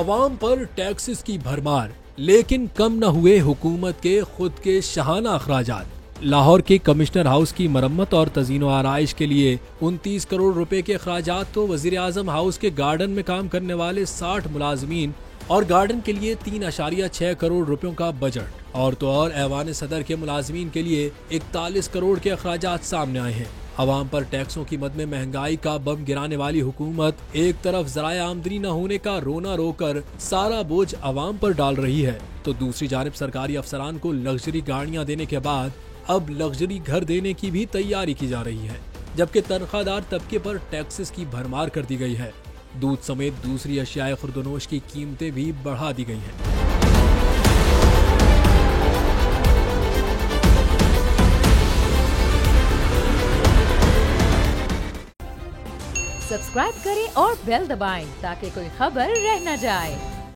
आवाम पर टैक्सेस की भरमार, लेकिन कम न हुए हुकूमत के खुद के शाहाना अखराजात। लाहौर के कमिश्नर हाउस की मरम्मत और तज़ीनो आराइश के लिए 29 करोड़ रुपए के अखराजात तो वजीर आजम हाउस के गार्डन में काम करने वाले 60 मुलाजमीन और गार्डन के लिए 3.6 करोड़ रुपयों का बजट और तो और ऐवान सदर के मुलाजमीन के लिए 41 करोड़ के अखराजात सामने आए हैं। अवाम पर टैक्सों की मद में महंगाई का बम गिराने वाली हुकूमत एक तरफ ज़राए आमदनी न होने का रोना रोकर सारा बोझ अवाम पर डाल रही है, तो दूसरी जानिब सरकारी अफसरान को लग्जरी गाड़ियां देने के बाद अब लग्जरी घर देने की भी तैयारी की जा रही है, जबकि तनख्वाहदार तबके पर टैक्सेस की भरमार कर दी गई है। दूध समेत दूसरी अशियाए खुर्दनोश की कीमतें भी बढ़ा दी गई हैं। सब्सक्राइब करें और बेल दबाएं ताकि कोई खबर रह न जाए।